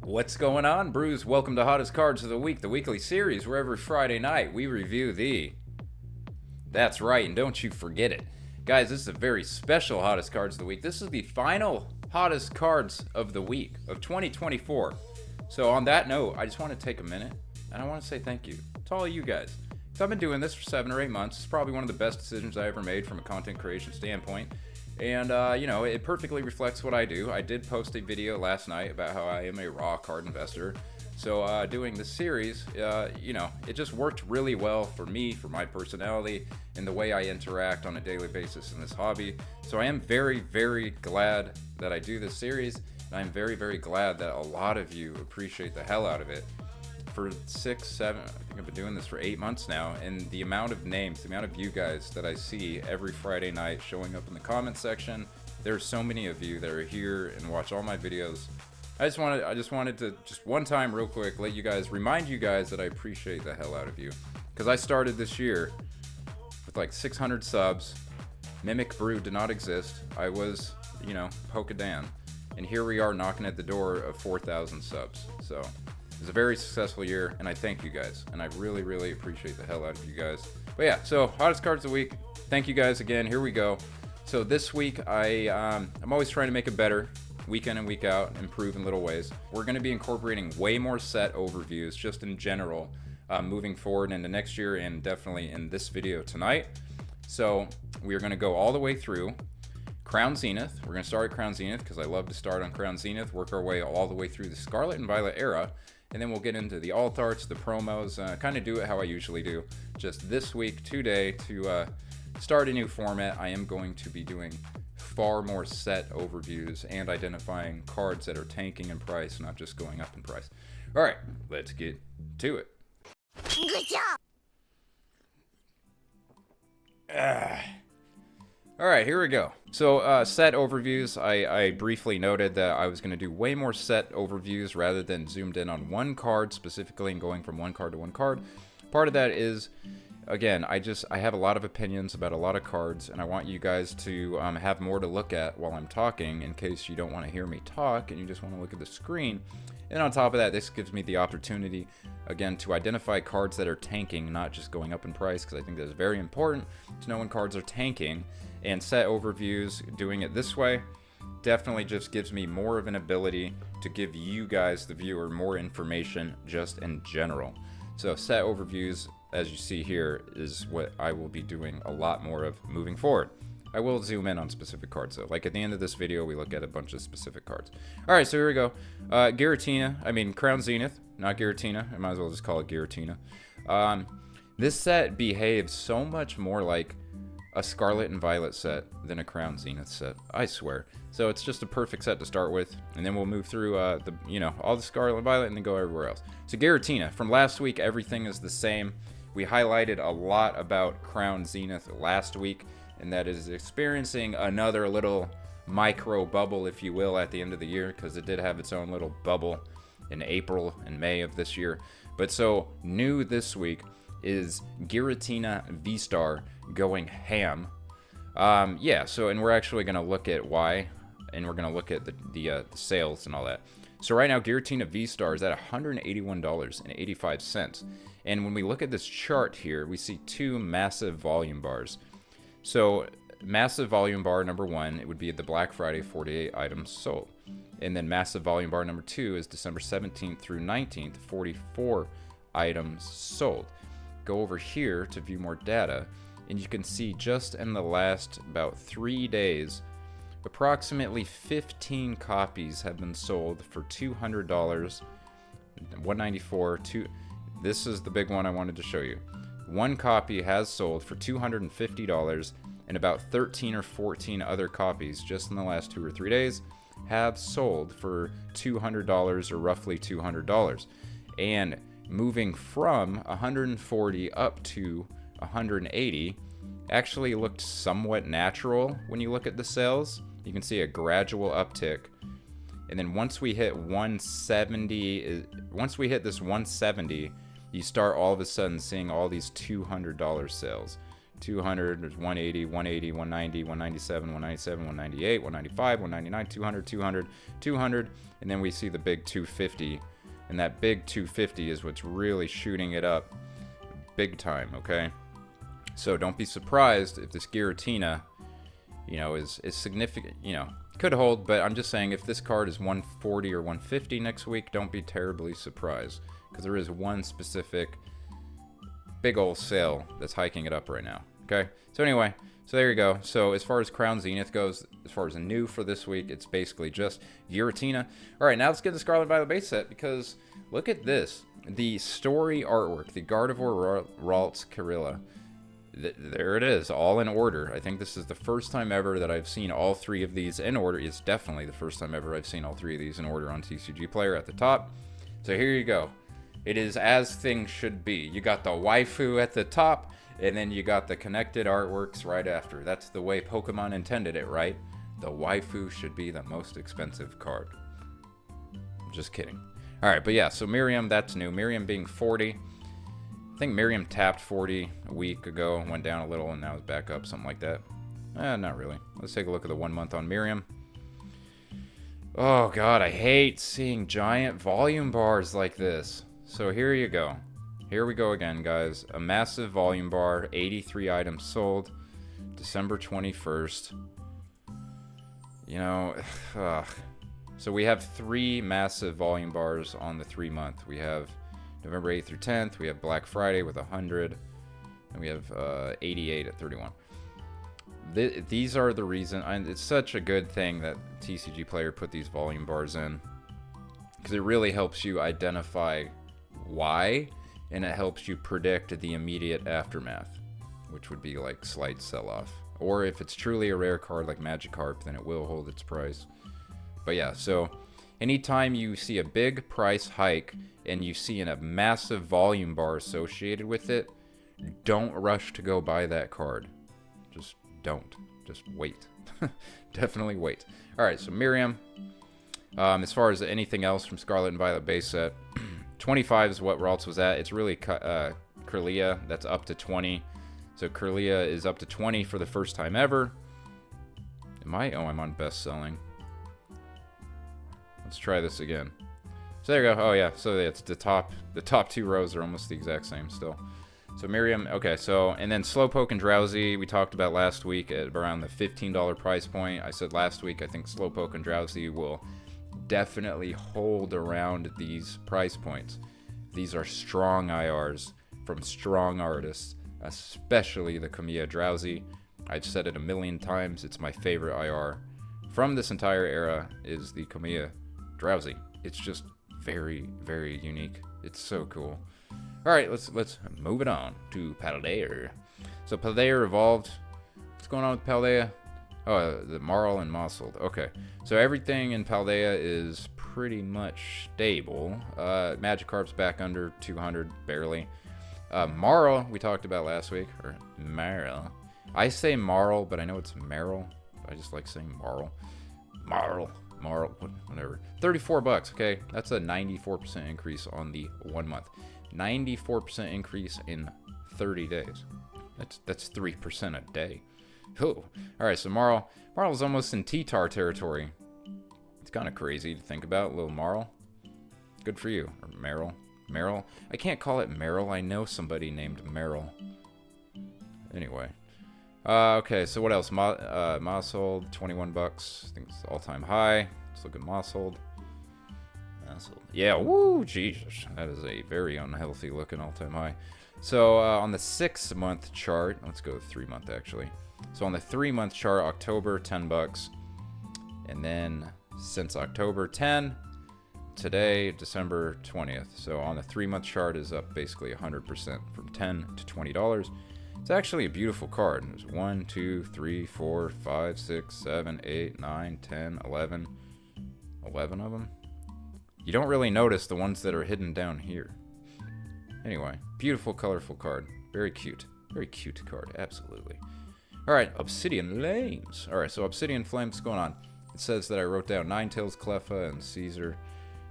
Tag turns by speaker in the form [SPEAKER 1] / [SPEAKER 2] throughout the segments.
[SPEAKER 1] What's going on, Brews? Welcome to Hottest Cards of the Week, the weekly series where every Friday night we review That's right, and don't you forget it. Guys, this is a very special Hottest Cards of the Week. This is the final Hottest Cards of the Week of 2024. So on that note, I just want to take a minute, and I want to say thank you to all of you guys. So I've been doing this for 7 or 8 months. It's probably one of the best decisions I ever made from a content creation standpoint. And, it perfectly reflects what I do. I did post a video last night about how I am a raw card investor. So doing this series, it just worked really well for me, for my personality, and the way I interact on a daily basis in this hobby. So I am very, very glad that I do this series. And I'm very, very glad that a lot of you appreciate the hell out of it. For 6, 7, I think I've been doing this for 8 months now, and the amount of names, the amount of you guys that I see every Friday night showing up in the comment section, there's so many of you that are here and watch all my videos. I just wanted to one time real quick remind you guys that I appreciate the hell out of you, because I started this year with like 600 subs. MimikBrew did not exist. I was, Pokedan, and here we are knocking at the door of 4,000 subs. So it was a very successful year, and I thank you guys, and I really, really appreciate the hell out of you guys. But yeah, so Hottest Cards of the Week. Thank you guys again. Here we go. So this week, I'm always trying to make it better, week in and week out, improve in little ways. We're going to be incorporating way more set overviews, just in general, moving forward into next year, and definitely in this video tonight. So we are going to go all the way through Crown Zenith. We're going to start at Crown Zenith because I love to start on Crown Zenith, work our way all the way through the Scarlet and Violet era. And then we'll get into the Alt Arts, the promos, kind of do it how I usually do. Just this week, today, to start a new format, I am going to be doing far more set overviews and identifying cards that are tanking in price, not just going up in price. All right, let's get to it. Good job. All right, here we go. So set overviews, I briefly noted that I was going to do way more set overviews rather than zoomed in on one card specifically and going from one card to one card. Part of that is, again, I have a lot of opinions about a lot of cards, and I want you guys to have more to look at while I'm talking in case you don't want to hear me talk and you just want to look at the screen. And on top of that, this gives me the opportunity, again, to identify cards that are tanking, not just going up in price, because I think that's very important to know when cards are tanking. And set overviews, doing it this way, definitely just gives me more of an ability to give you guys, the viewer, more information just in general. So set overviews, as you see here, is what I will be doing a lot more of moving forward. I will zoom in on specific cards though. Like at the end of this video, we look at a bunch of specific cards. All right, so here we go. Crown Zenith, not Giratina. I might as well just call it Giratina. This set behaves so much more like a Scarlet and Violet set than a Crown Zenith set, I swear. So it's just a perfect set to start with, and then we'll move through all the Scarlet and Violet and then go everywhere else. So Giratina, from last week, everything is the same. We highlighted a lot about Crown Zenith last week, and that is experiencing another little micro bubble, if you will, at the end of the year, because it did have its own little bubble in April and May of this year. But so new this week is Giratina V-Star going ham. And we're actually going to look at why, and we're going to look at the sales and all that. So right now, Giratina V-Star is at $181.85. And when we look at this chart here, we see two massive volume bars. So massive volume bar number 1, it would be the Black Friday 48 items sold. And then massive volume bar number 2 is December 17th through 19th, 44 items sold. Go over here to view more data, and you can see just in the last about 3 days, approximately 15 copies have been sold for $200, $194. This is the big one I wanted to show you. One copy has sold for $250, and about 13 or 14 other copies just in the last 2 or 3 days have sold for $200 or roughly $200. And moving from 140 up to 180 actually looked somewhat natural when you look at the sales. You can see a gradual uptick, and then once we hit 170, you start all of a sudden seeing all these $200 sales 200, there's 180, 180, 190, 197, 197, 198, 195, 199, 200, 200, 200, and then we see the big 250, and that big 250 is what's really shooting it up big time, okay? So don't be surprised if this Giratina, you know, is significant, you know, could hold, but I'm just saying if this card is 140 or 150 next week, don't be terribly surprised, because there is one specific big old sale that's hiking it up right now. Okay, so anyway, so there you go. So as far as Crown Zenith goes, as far as the new for this week, it's basically just Giratina. All right, now let's get the Scarlet Violet base set, because look at this. The story artwork, the Gardevoir Ralts Kirilla. There it is, all in order. I think this is the first time ever that I've seen all three of these in order. It's definitely the first time ever I've seen all three of these in order on TCG Player at the top. So here you go. It is as things should be. You got the waifu at the top, and then you got the connected artworks right after. That's the way Pokemon intended it, right? The waifu should be the most expensive card. Just kidding. All right, but yeah, so Miriam, that's new. Miriam being 40. I think Miriam tapped 40 a week ago, went down a little, and now is back up, something like that. Not really. Let's take a look at the 1 month on Miriam. Oh, God, I hate seeing giant volume bars like this. So here you go. Here we go again, guys. A massive volume bar, 83 items sold, December 21st. You know, so we have 3 massive volume bars on the 3 month. We have November 8th through 10th. We have Black Friday with 100. And we have 88 at 31. These are the reason. It's such a good thing that TCG Player put these volume bars in, because it really helps you identify why, and it helps you predict the immediate aftermath, which would be like slight sell-off. Or if it's truly a rare card like Magikarp, then it will hold its price. But yeah, so anytime you see a big price hike and you see a massive volume bar associated with it, don't rush to go buy that card. Just don't. Just wait. Definitely wait. All right, so Miriam. As far as anything else from Scarlet and Violet base set, 25 is what Ralts was at. It's really Kirlia that's up to 20. So Kirlia is up to 20 for the first time ever. Am I? Oh, I'm on best selling. Let's try this again. So there you go. Oh yeah. So it's the top 2 rows are almost the exact same still. So Miriam. Okay. So and then Slowpoke and Drowsy we talked about last week at around the $15 price point. I said last week I think Slowpoke and Drowsy will definitely hold around these price points. These are strong IRs from strong artists, especially the Kamiya Drowsy. I've said it a million times. It's my favorite IR from this entire era is the Kamiya Drowsy. It's just very, very unique. It's so cool. All right, let's move it on to Paldea. So Paldea evolved. What's going on with Paldea? Oh, the Marl and Mossold. Okay, so everything in Paldea is pretty much stable. Magikarp's back under 200, barely. Marl, we talked about last week, or Marl. I say Marl, but I know it's Meryl. I just like saying Marl. Marl, whatever. 34 bucks, okay? That's a 94% increase on the 1 month. 94% increase in 30 days. That's 3% a day. Oh, all right, so Marl's almost in T-Tar territory. It's kind of crazy to think about, little Marl. Good for you. Or Meryl. I can't call it Meryl. I know somebody named Meryl. Anyway. Okay, so what else? Mossold, 21 bucks. I think it's all-time high. Let's look at Mossold. Yeah, woo, Jesus. That is a very unhealthy looking all-time high. So on the 6-month chart, let's go 3-month actually. So on the 3-month chart, October, 10 bucks. And then since October 10, today, December 20th. So on the 3-month chart is up basically 100% from $10 to $20. It's actually a beautiful card. There's 1, 2, 3, 4, 5, 6, 7, 8, 9, 10, 11. 11 of them? You don't really notice the ones that are hidden down here. Anyway, beautiful, colorful card. Very cute. Very cute card, absolutely. Alright, Obsidian Flames. Alright, so Obsidian Flames, what's going on? It says that I wrote down Ninetales, Cleffa, and Caesar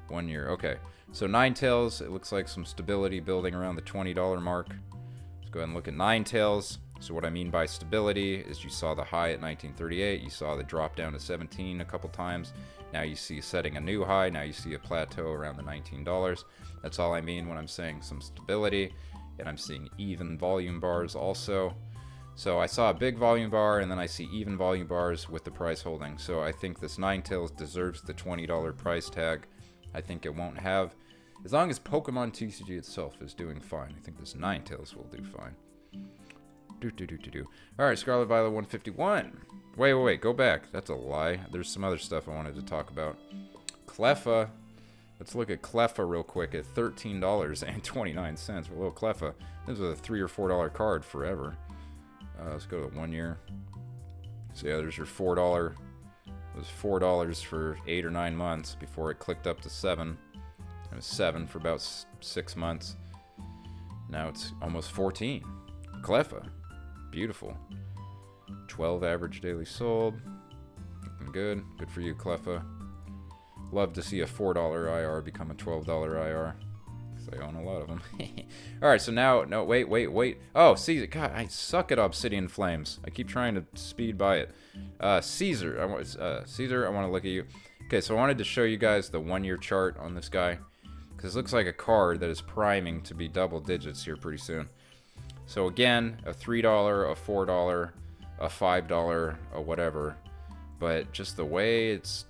[SPEAKER 1] 1 year. Okay, so Ninetales, it looks like some stability building around the $20 mark. Let's go ahead and look at Ninetales. So what I mean by stability is you saw the high at 1938, you saw the drop down to 17 a couple times. Now you see setting a new high, now you see a plateau around the $19. That's all I mean when I'm saying some stability. And I'm seeing even volume bars also. So I saw a big volume bar, and then I see even volume bars with the price holding. So I think this Ninetales deserves the $20 price tag. I think it won't have, as long as PokemonTcg itself is doing fine, I think this Ninetales will do fine. Alright, Scarlet Violet 151. Wait, go back. That's a lie. There's some other stuff I wanted to talk about. Cleffa. Let's look at Cleffa real quick at $13.29 for a little Cleffa. This was a $3 or $4 card forever. Let's go to the 1 year. So yeah, there's your $4. It was $4 for 8 or 9 months before it clicked up to 7. It was 7 for about 6 months. Now it's almost 14. Cleffa. Beautiful. 12 average daily sold. Looking good. Good for you, Cleffa. Love to see a $4 IR become a $12 IR. Because I own a lot of them. Alright, so now... No, wait. Oh, Caesar. God, I suck at Obsidian Flames. I keep trying to speed by it. Caesar. Caesar, I want to look at you. Okay, so I wanted to show you guys the 1 year chart on this guy. Because it looks like a card that is priming to be double digits here pretty soon. So again, a $3, a $4, a $5, a whatever. But just the way it's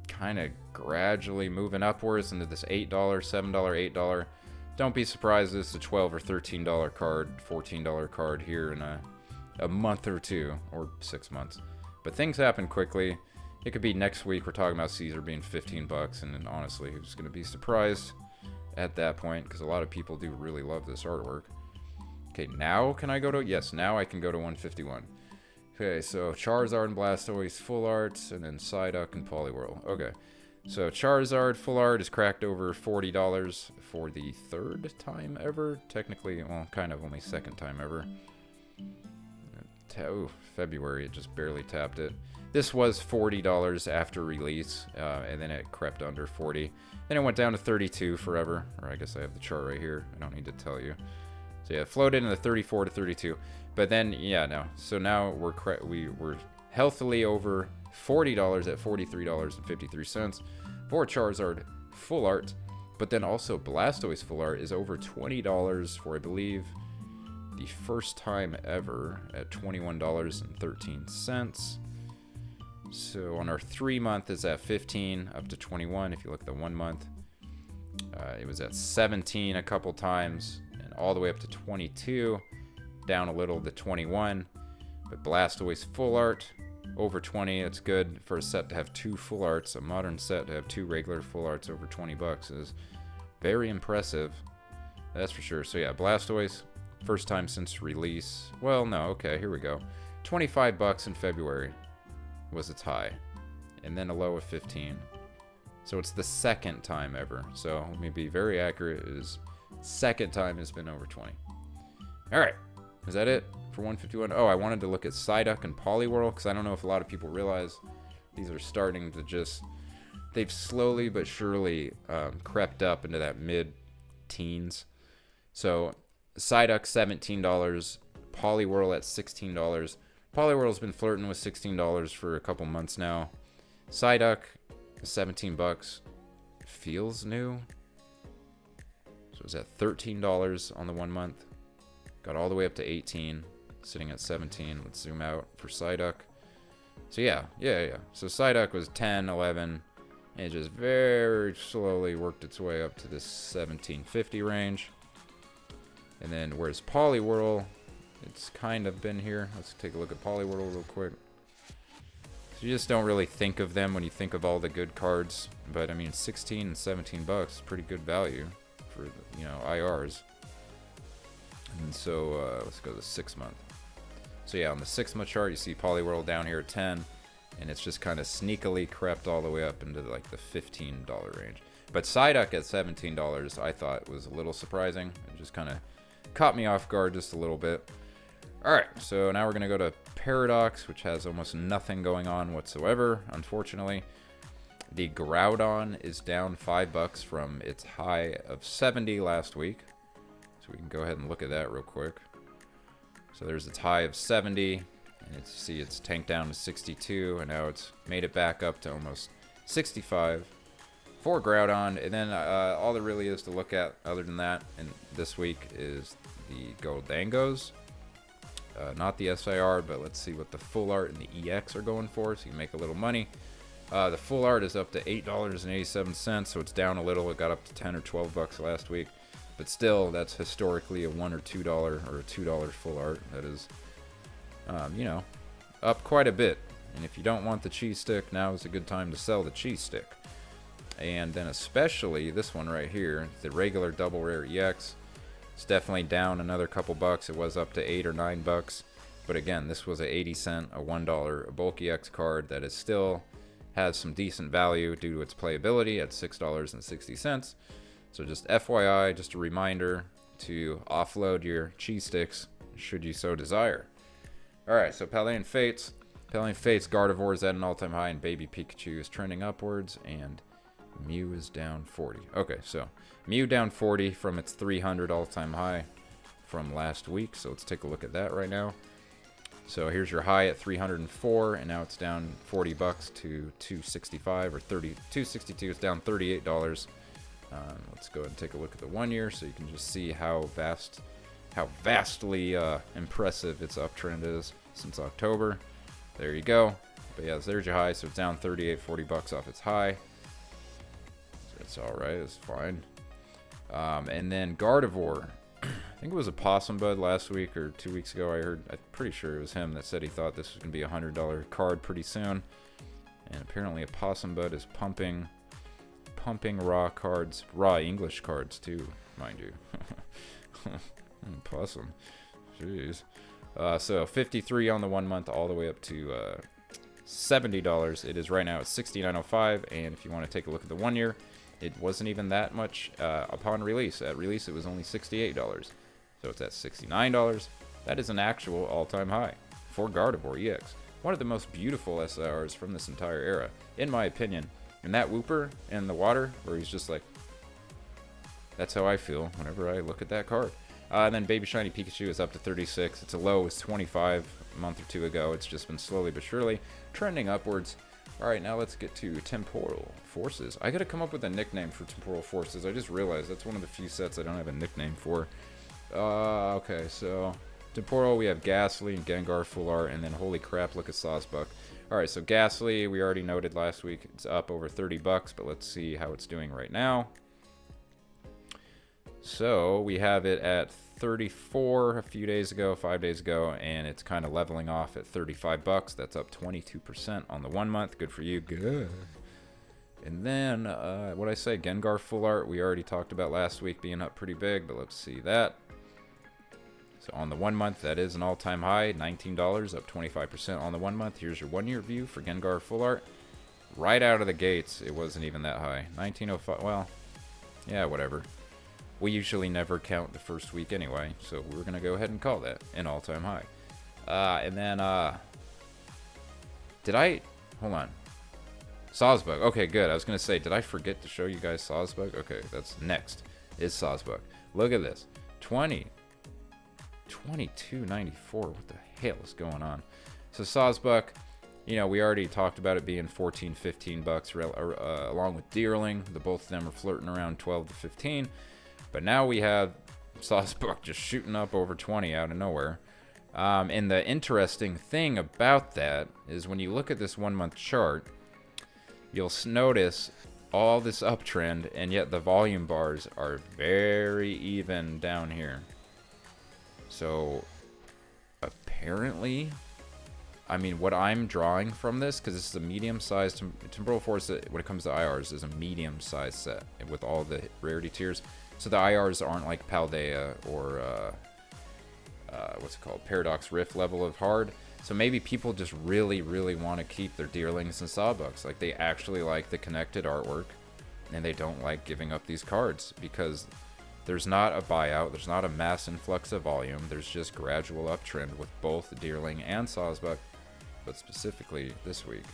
[SPEAKER 1] kind of gradually moving upwards into this $8, $7, $8. Don't be surprised this is a $12 or $13 card, $14 card here in a month or two, or 6 months. But things happen quickly. It could be next week we're talking about Caesar being 15 bucks, and then honestly, who's going to be surprised at that point? Because a lot of people do really love this artwork. Okay, now can I go to... Yes, now I can go to 151. Okay, so Charizard and Blastoise full arts, and then Psyduck and Poliwhirl. Okay, so Charizard full art is cracked over $40 for the 3rd time ever. Technically, well, kind of only 2nd time ever. Oh, February, it just barely tapped it. This was $40 after release, and then it crept under 40. Then it went down to 32 forever, or I guess I have the chart right here. I don't need to tell you. So yeah, it floated in the 34 to 32. But then, yeah, no. So now we're healthily over $40 at $43.53 for Charizard full art. But then also Blastoise full art is over $20 for, I believe, the first time ever at $21.13. So on our 3 month is at 15 up to 21. If you look at the 1 month, it was at 17 a couple times and all the way up to 22. Down a little to 21, but Blastoise full art over 20. It's good for a set to have 2 full arts. A modern set to have 2 regular full arts over 20 bucks is very impressive. That's for sure. So yeah, Blastoise, first time since release. Well, no, okay, here we go. 25 bucks in February was its high, and then a low of 15. So it's the 2nd time ever. So let me be very accurate. It is 2nd time has been over 20. All right. Is that it for 151? Oh, I wanted to look at Psyduck and Poliwhirl, because I don't know if a lot of people realize these are starting to just... They've slowly but surely crept up into that mid-teens. So, Psyduck, $17. Poliwhirl at $16. Poliwhirl's been flirting with $16 for a couple months now. Psyduck, 17 bucks. Feels new. So, it's at $13 on the 1 month. Got all the way up to 18, sitting at 17. Let's zoom out for Psyduck. So yeah. So Psyduck was 10, 11, and it just very slowly worked its way up to this 1750 range. And then whereas Poliwhirl, it's kind of been here. Let's take a look at Poliwhirl real quick. So you just don't really think of them when you think of all the good cards. But I mean, 16 and 17 bucks, pretty good value for, you know, IRs. And so let's go to the 6 month. So yeah, on the 6 month chart, you see Poliwhirl down here at 10, and it's just kind of sneakily crept all the way up into like the $15 range. But Psyduck at $17, I thought was a little surprising. It just kind of caught me off guard just a little bit. All right, so now we're gonna go to Paradox, which has almost nothing going on whatsoever, unfortunately. The Groudon is down $5 from its high of 70 last week. So we can go ahead and look at that real quick. So there's its high of 70, and see it's tanked down to 62, and now it's made it back up to almost 65 for Groudon. And then all there really is to look at other than that and this week is the Goldangos. Not the SIR, but let's see what the full art and the EX are going for, so you can make a little money. The full art is up to $8.87, so it's down a little. It got up to 10 or 12 bucks last week, but still, that's historically a $1 or $2 or a $2 full art. That is, you know, up quite a bit. And if you don't want the cheese stick, now is a good time to sell the cheese stick. And then especially this one right here, the regular double rare EX. It's definitely down another couple bucks. It was up to 8 or 9 bucks. But again, this was a 80 cent, a $1, a bulky X card that is still has some decent value due to its playability at $6.60. So just FYI, just a reminder to offload your cheese sticks should you so desire. Alright, so Paldean Fates. Paldean Fates, Gardevoir is at an all-time high, and Baby Pikachu is trending upwards, and Mew is down 40. Okay, so Mew down 40 from its 300 all-time high from last week. So let's take a look at that right now. So here's your high at 304, and now it's down 40 bucks to 265 or 262. It's down $38. Let's go ahead and take a look at the 1 year, so you can just see how vastly impressive its uptrend is since October. There you go. But yeah, there's your high. So it's down 38, 40 bucks off its high. It's all right. It's fine. And then Gardevoir. I think it was a Possum Bud last week or 2 weeks ago. I'm pretty sure it was him that said he thought this was going to be a $100 card pretty soon. And apparently a Possum Bud is pumping raw cards, raw English cards too, mind you. Possum. Jeez. So 53 on the 1 month all the way up to $70. It is right now at $69.05. And if you want to take a look at the 1 year, it wasn't even that much upon release. At release, it was only $68. So it's at $69. That is an actual all-time high for Gardevoir EX. One of the most beautiful SIRs from this entire era, in my opinion. And that Wooper in the water, where he's just like, that's how I feel whenever I look at that card. And then Baby Shiny Pikachu is up to 36. Its low was 25 a month or two ago. It's just been slowly but surely trending upwards. Alright, now let's get to Temporal Forces. I gotta come up with a nickname for Temporal Forces. I just realized that's one of the few sets I don't have a nickname for. Okay, so Temporal, we have Ghastly and Gengar Full Art, and then holy crap, look at Sawsbuck. Alright, so Ghastly, we already noted last week, it's up over 30 bucks, but let's see how it's doing right now. So we have it at 34 a few days ago, 5 days ago, and it's kind of leveling off at 35 bucks. That's up 22% on the 1 month. Good for you. Good. And then, what I say, Gengar Full Art, we already talked about last week being up pretty big, but let's see that. So on the 1 month, that is an all-time high, $19, up 25% on the 1 month. Here's your 1 year view for Gengar Full Art. Right out of the gates, it wasn't even that high. 1905, well, yeah, whatever. We usually never count the first week anyway, so we're going to go ahead and call that an all-time high. And then, hold on. Sawsbuck. Okay, good. I was going to say, did I forget to show you guys Sawsbuck? Okay, that's next is Sawsbuck. Look at this. 22.94. What the hell is going on? So Sawsbuck, you know, we already talked about it being 14, 15 bucks along with Deerling. The both of them are flirting around 12 to 15. But now we have Sawsbuck just shooting up over 20 out of nowhere. And the interesting thing about that is when you look at this 1 month chart, you'll notice all this uptrend, and yet the volume bars are very even down here. So apparently, I mean, what I'm drawing from this, because this is a medium-sized Temporal Force, when it comes to IRs, is a medium-sized set with all the rarity tiers. So the IRs aren't like Paldea or what's it called, Paradox Rift level of hard. So maybe people just really, really want to keep their Deerlings and Sawbucks. Like, they actually like the connected artwork, and they don't like giving up these cards because there's not a buyout, there's not a mass influx of volume, there's just gradual uptrend with both Deerling and Sawsbuck, but specifically this week,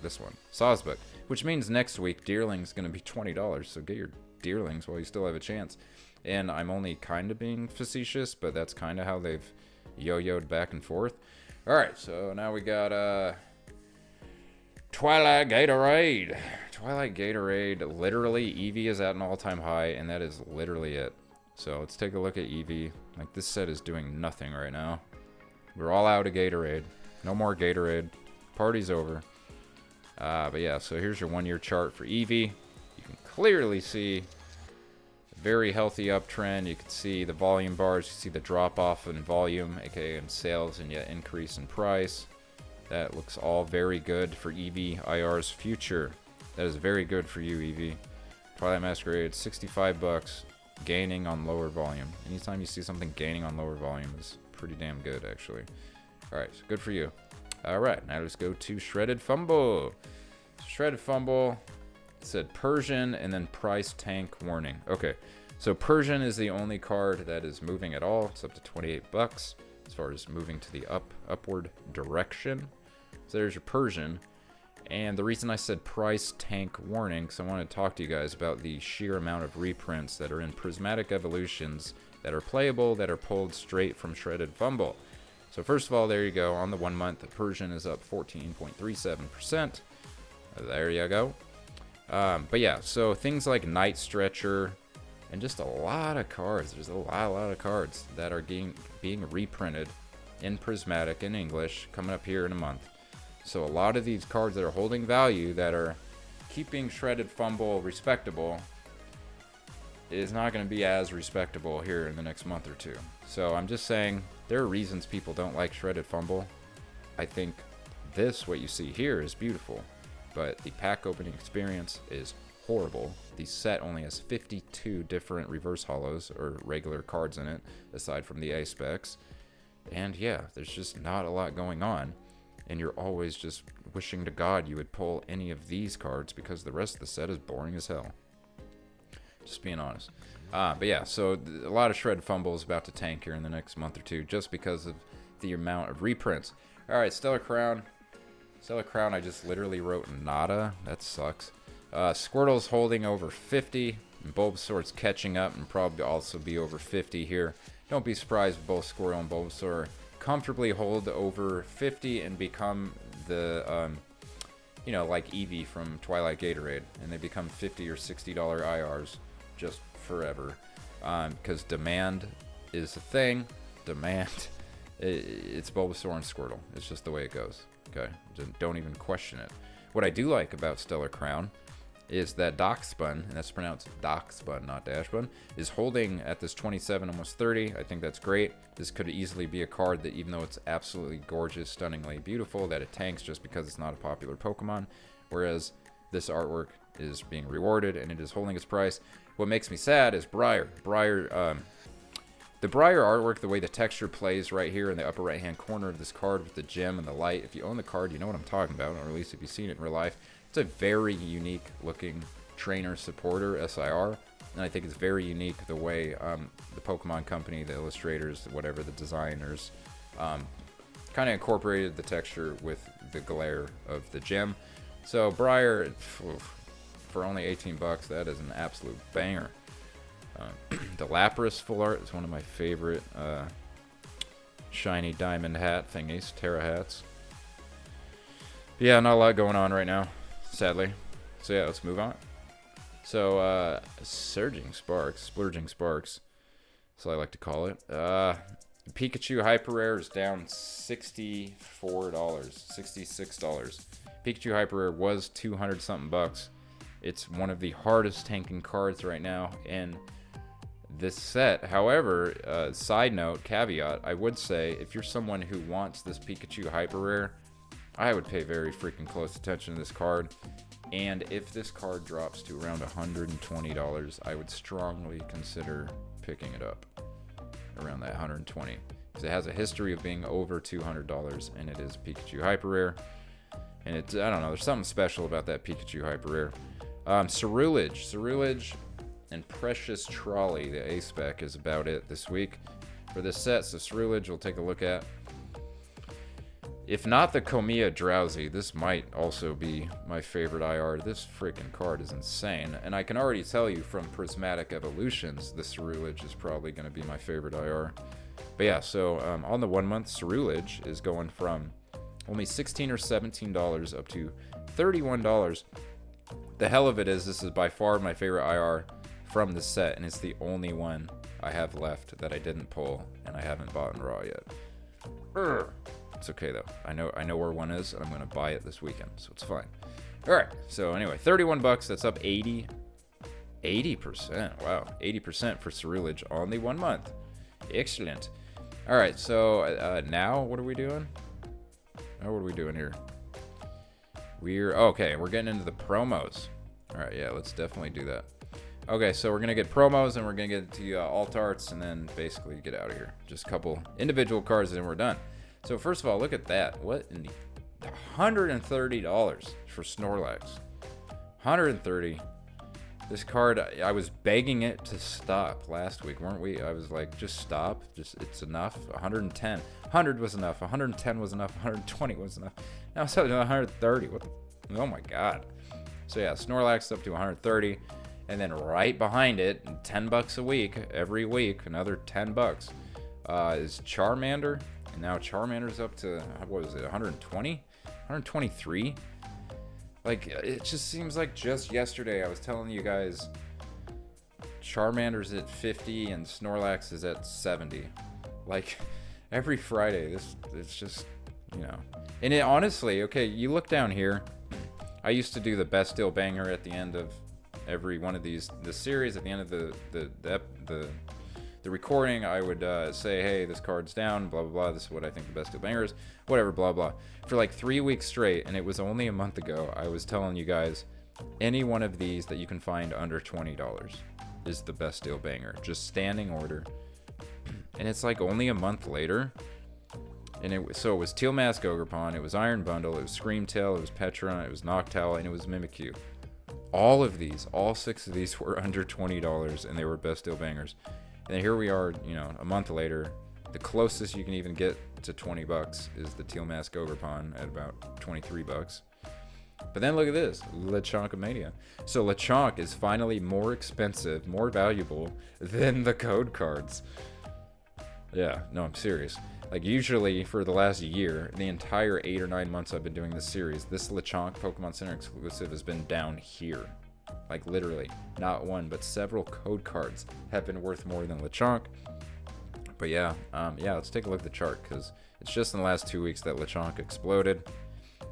[SPEAKER 1] this one, Sawsbuck, which means next week Deerling's going to be $20, so get your Deerlings while you still have a chance. And I'm only kind of being facetious, but that's kind of how they've yo-yoed back and forth. All right, so now we got Twilight Gatorade. Twilight Gatorade, literally, Eevee is at an all-time high, and that is literally it. So let's take a look at Eevee. Like, this set is doing nothing right now. We're all out of Gatorade. No more Gatorade. Party's over. But yeah, so here's your 1-year chart for Eevee. You can clearly see a very healthy uptrend. You can see the volume bars. You see the drop-off in volume, aka in sales, and yet increase in price. That looks all very good for Eevee IR's future. That is very good for you, Eevee. Twilight Masquerade, 65 bucks, gaining on lower volume. Anytime you see something gaining on lower volume is pretty damn good, actually. Alright, so good for you. Alright, now let's go to Shredded Fumble. Shredded Fumble, it said Persian and then price tank warning. Okay, so Persian is the only card that is moving at all. It's up to 28 bucks as far as moving to the upward direction. So there's your Persian. And the reason I said price tank warning, because I want to talk to you guys about the sheer amount of reprints that are in Prismatic Evolutions that are playable, that are pulled straight from Shredded Fumble. So first of all, there you go. On the 1 month, the Persian is up 14.37%. There you go. But yeah, so things like Night Stretcher and just a lot of cards. There's a lot of cards that are being reprinted in Prismatic in English coming up here in a month. So a lot of these cards that are holding value, that are keeping Shredded Fumble respectable, is not going to be as respectable here in the next month or two. So I'm just saying, there are reasons people don't like Shredded Fumble. I think this, what you see here, is beautiful, but the pack opening experience is horrible. The set only has 52 different reverse holos or regular cards in it, aside from the A specs. And yeah, there's just not a lot going on. And you're always just wishing to God you would pull any of these cards, because the rest of the set is boring as hell. Just being honest. But yeah, so a lot of Shred Fumble is about to tank here in the next month or two, just because of the amount of reprints. Alright, Stellar Crown. Stellar Crown, I just literally wrote nada. That sucks. Squirtle's holding over 50. And Bulbasaur's catching up and probably also be over 50 here. Don't be surprised if both Squirtle and Bulbasaur comfortably hold over 50 and become the, you know, like Eevee from Twilight Gatorade, and they become $50 or $60 IRs just forever, because demand is a thing. Demand, it's Bulbasaur and Squirtle. It's just the way it goes. Okay, don't even question it. What I do like about Stellar Crown is that Darkspun, and that's pronounced Darkspun, not Dashbun, is holding at this 27, almost 30. I think that's great. This could easily be a card that, even though it's absolutely gorgeous, stunningly beautiful, that it tanks just because it's not a popular Pokemon, whereas this artwork is being rewarded and it is holding its price. What makes me sad is Briar. The Briar artwork, the way the texture plays right here in the upper right hand corner of this card with the gem and the light, if you own the card, you know what I'm talking about, or at least if you've seen it in real life. It's a very unique looking trainer supporter, SIR, and I think it's very unique the way the Pokemon company, the illustrators, whatever, the designers, kind of incorporated the texture with the glare of the gem. So Briar, for only 18 bucks, that is an absolute banger. The Lapras full art is one of my favorite shiny diamond hat thingies, Terra hats. Yeah, not a lot going on right now, sadly. So yeah, let's move on. So Splurging Sparks, so I like to call it. Pikachu Hyper Rare is down $64, $66. Pikachu Hyper Rare was 200 something bucks. It's one of the hardest tanking cards right now in this set. However, side note, caveat, I would say if you're someone who wants this Pikachu Hyper Rare, I would pay very freaking close attention to this card. And if this card drops to around $120, I would strongly consider picking it up around that 120, because it has a history of being over $200, and it is Pikachu Hyper Rare. And it's, I don't know, there's something special about that Pikachu Hyper Rare. Cerulege and Precious Trolley, the A spec, is about it this week for this set. So Cerulege we'll take a look at. If not the Komiya Drowsy, this might also be my favorite IR. This freaking card is insane. And I can already tell you from Prismatic Evolutions, the Cerulege is probably going to be my favorite IR. But yeah, so on the 1 month, Cerulege is going from only $16 or $17 up to $31. The hell of it is, this is by far my favorite IR from the set, and it's the only one I have left that I didn't pull, and I haven't bought in Raw yet. It's okay though. I know where one is, and I'm gonna buy it this weekend, so it's fine. All right. So anyway, 31 bucks. That's up 80%. Wow, 80% for Cerulege on the 1 month. Excellent. All right. So now what are we doing? Oh, what are we doing here? We're getting into the promos. All right. Yeah, let's definitely do that. Okay, so we're gonna get promos, and we're gonna get to alt arts, and then basically get out of here. Just a couple individual cards, and then we're done. So first of all, look at that. What in the $130 for Snorlax? $130. This card, I was begging it to stop last week, weren't we? I was like, just stop. Just, it's enough. 110. 100 was enough. 110 was enough. 120 was enough. Now it's up to 130. What the, oh my god. So yeah, Snorlax up to 130. And then right behind it, 10 bucks a week, every week, another 10 bucks, is Charmander. And now Charmander's up to, what was it, 120? 123? Like, it just seems like just yesterday I was telling you guys Charmander's at 50 and Snorlax is at 70. Like, every Friday, it's just, you know. And it honestly, okay, you look down here. I used to do the best deal banger at the end of every one of these, the series, at the end of the recording. I would say, hey, this card's down, blah blah blah, this is what I think the best deal banger is, whatever, blah blah, for like 3 weeks straight. And it was only a month ago I was telling you guys any one of these that you can find under $20 is the best deal banger, just standing order. And it's like only a month later. And it was Teal Mask Ogerpon, it was Iron Bundle, it was Screamtail, it was Petron, it was Noctowl, and it was Mimikyu. All of these, all 6 of these were under $20, and they were best deal bangers. And then here we are, you know, a month later. The closest you can even get to 20 bucks is the Teal Mask Ogerpon at about 23 bucks. But then look at this, Lechonkamania. So Lechonk is finally more expensive, more valuable than the code cards. Yeah, no, I'm serious. Like, usually for the last year, the entire 8 or 9 months I've been doing this series, this Lechonk Pokemon Center exclusive has been down here. Like, literally, not one, but several code cards have been worth more than Lechonk. But yeah, let's take a look at the chart, because it's just in the last 2 weeks that Lechonk exploded,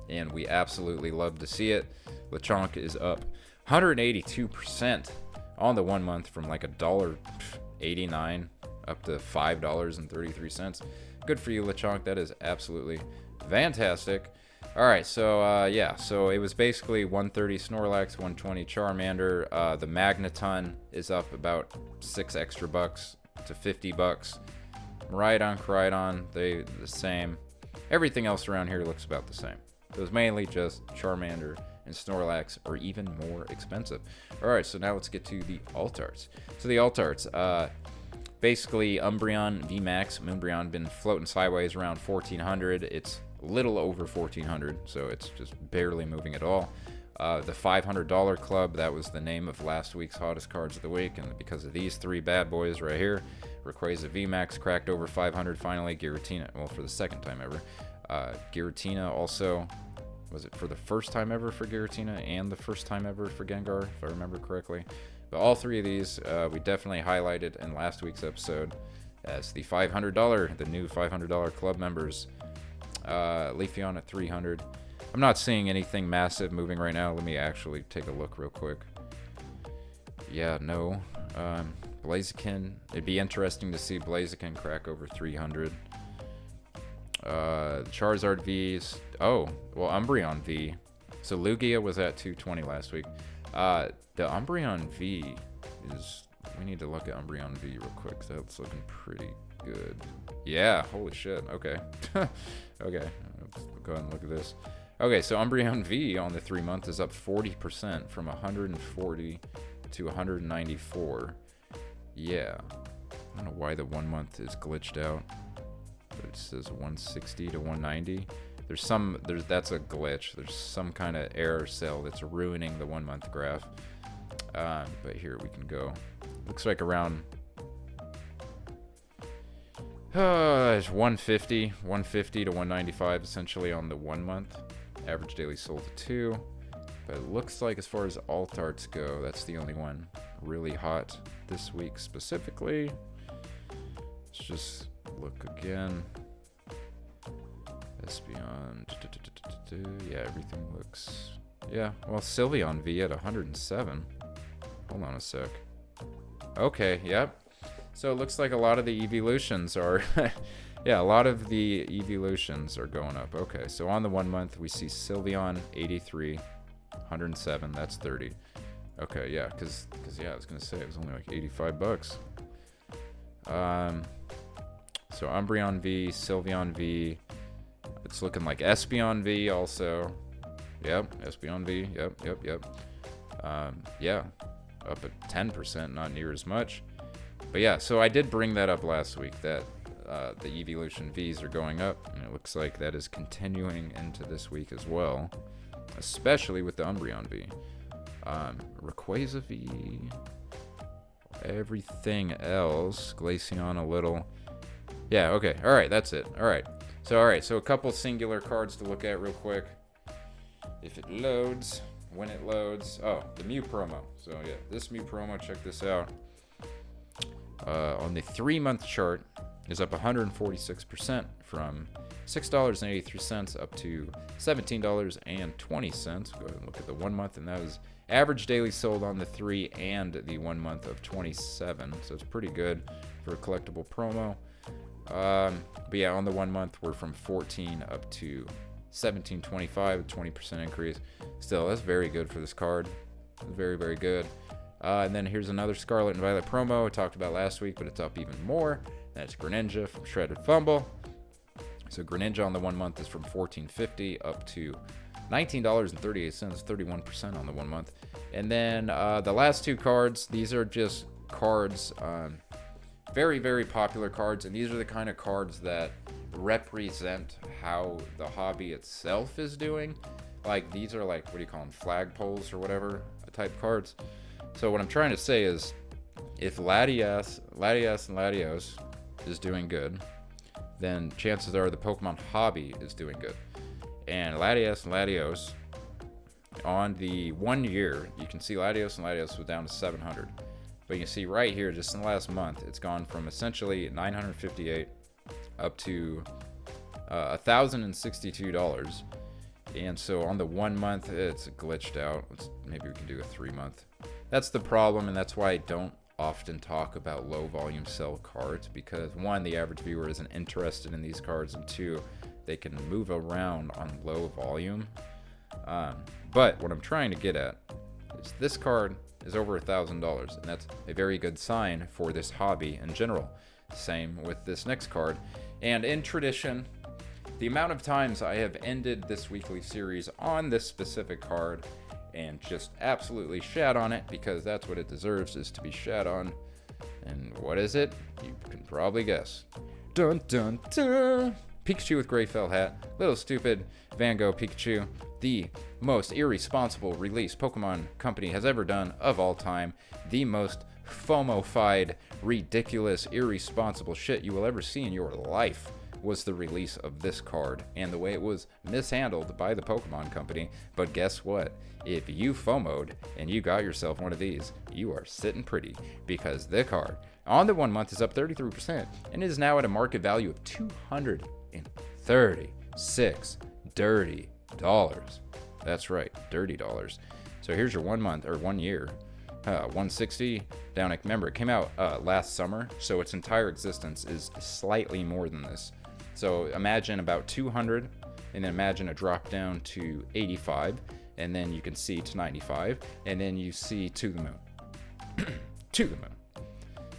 [SPEAKER 1] and we absolutely love to see it. Lechonk is up 182% on the 1 month, from like $1.89 up to $5.33. Good for you, Lechonk. That is absolutely fantastic. All right, so so it was basically 130 Snorlax, 120 Charmander. The Magneton is up about 6 extra bucks to 50 bucks. Koraidon, they the same. Everything else around here looks about the same. It was mainly just Charmander and Snorlax are even more expensive. All right, so now let's get to the alt arts. So the alt arts, basically Umbreon VMAX, Umbreon been floating sideways around 1400. It's a little over 1400, so it's just barely moving at all. The $500 club, that was the name of last week's hottest cards of the week, and because of these 3 bad boys right here, Rayquaza VMAX cracked over 500 finally. Giratina, well, for the second time ever. Giratina also, was it for the first time ever for Giratina and the first time ever for Gengar, if I remember correctly. But all 3 of these we definitely highlighted in last week's episode as the $500, the new $500 club members. Leafeon at 300. I'm not seeing anything massive moving right now. Let me actually take a look real quick. Yeah, no. Blaziken. It'd be interesting to see Blaziken crack over 300. Charizard V's. Oh, well, Umbreon V. So Lugia was at 220 last week. The Umbreon V is... We need to look at Umbreon V real quick. That's looking pretty good. Yeah, holy shit. Okay. Okay, let's go ahead and look at this. Okay, so Umbreon V on the 3 month is up 40% from 140 to 194. Yeah. I don't know why the 1 month is glitched out, but it says 160 to 190. That's a glitch. There's some kind of error cell that's ruining the 1 month graph. But here we can go. Looks like around it's 150 to 195 essentially on the 1 month. Average daily sold to 2. But it looks like as far as alt arts go, that's the only one really hot this week specifically. Let's just look again. Espeon. Yeah, everything looks. Yeah, well, Sylveon V at 107. Hold on a sec. Okay, yep. So it looks like a lot of the evolutions are. Yeah, a lot of the evolutions are going up. Okay, so on the 1 month, we see Sylveon 83, 107. That's 30. Okay, yeah, because yeah, I was gonna say it was only like 85 bucks. So Umbreon V, Sylveon V. It's looking like Espeon V also. Yep, Espeon V. Yep. Yeah, up at 10%, not near as much. But yeah, so I did bring that up last week that the evolution Vs are going up, and it looks like that is continuing into this week as well, especially with the Umbreon V. Rayquaza V. Everything else, Glaceon a little. Yeah, okay. All right, that's it. All right, so a couple singular cards to look at real quick. If it loads, when it loads. Oh, the Mew promo. So yeah, this Mew promo, check this out. On the 3 month chart is up 146% from $6.83 up to $17.20. Go ahead and look at the 1 month, and that was average daily sold on the 3 and the 1 month of 27. So it's pretty good for a collectible promo. But yeah, on the 1 month, we're from 14 up to 17.25, a 20% increase. Still, that's very good for this card. Very, very good. And then here's another Scarlet and Violet promo I talked about last week, but it's up even more. That's Greninja from Shredded Fumble. So Greninja on the 1 month is from $14.50 up to $19.38, 31% on the 1 month. And then the last two cards, these are just cards, very, very popular cards, and these are the kind of cards that represent how the hobby itself is doing. Like, these are like, what do you call them, flagpoles or whatever type cards. So what I'm trying to say is, if Latias and Latios is doing good, then chances are the Pokemon hobby is doing good. And Latias and Latios, on the 1 year, you can see Latios and Latios was down to 700. But you can see right here, just in the last month, it's gone from essentially 958 up to $1,062. And so on the 1 month, it's glitched out. Maybe we can do a 3 month. That's the problem, and that's why I don't often talk about low volume sell cards, because one, the average viewer isn't interested in these cards, and two, they can move around on low volume. But what I'm trying to get at is this card is over $1,000, and that's a very good sign for this hobby in general. Same with this next card. And in tradition, the amount of times I have ended this weekly series on this specific card and just absolutely shat on it, because that's what it deserves, is to be shat on. And what is it? You can probably guess. Dun dun dun! Pikachu with gray felt hat. Little stupid Van Gogh Pikachu. The most irresponsible release Pokemon Company has ever done of all time. The most FOMO-fied, ridiculous, irresponsible shit you will ever see in your life was the release of this card and the way it was mishandled by the Pokemon Company. But guess what? If you FOMO'd and you got yourself one of these, you are sitting pretty, because the card on the 1 month is up 33% and is now at a market value of $236 dirty dollars. That's right, dirty dollars. So here's your 1 month or 1 year. 160 down. I remember it came out last summer, so its entire existence is slightly more than this. So imagine about 200, and then imagine a drop down to 85, and then you can see to 95, and then you see to the moon. To the moon.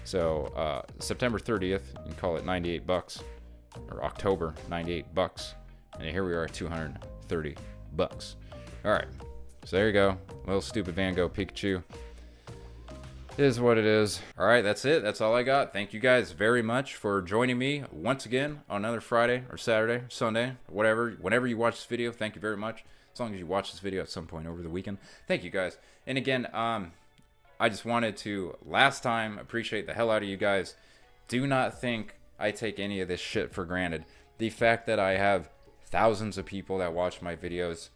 [SPEAKER 1] So September 30th, you can call it 98 bucks, or October, 98 bucks, and here we are at 230 bucks. All right, so there you go, little stupid Van Gogh Pikachu. It is what it is. All right, that's it. That's all I got. Thank you guys very much for joining me once again on another Friday or Saturday, or Sunday, whatever. Whenever you watch this video, thank you very much. As long as you watch this video at some point over the weekend. Thank you guys. And again, I just wanted to, last time, appreciate the hell out of you guys. Do not think I take any of this shit for granted. The fact that I have thousands of people that watch my videos,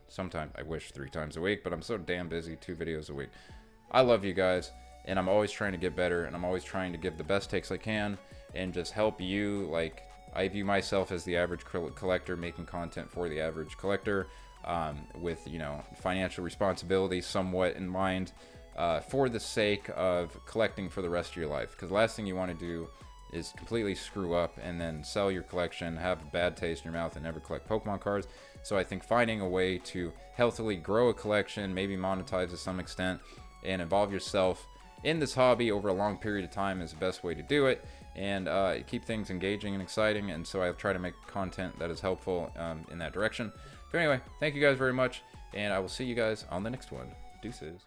[SPEAKER 1] sometimes I wish 3 times a week, but I'm so damn busy, 2 videos a week. I love you guys, and I'm always trying to get better, and I'm always trying to give the best takes I can and just help you. Like, I view myself as the average collector making content for the average collector, with, you know, financial responsibility somewhat in mind, for the sake of collecting for the rest of your life. Because the last thing you want to do is completely screw up and then sell your collection, have a bad taste in your mouth, and never collect Pokemon cards. So I think finding a way to healthily grow a collection, maybe monetize to some extent, and involve yourself in this hobby over a long period of time is the best way to do it, and keep things engaging and exciting. And so I try to make content that is helpful in that direction. But anyway, thank you guys very much, and I will see you guys on the next one. Deuces.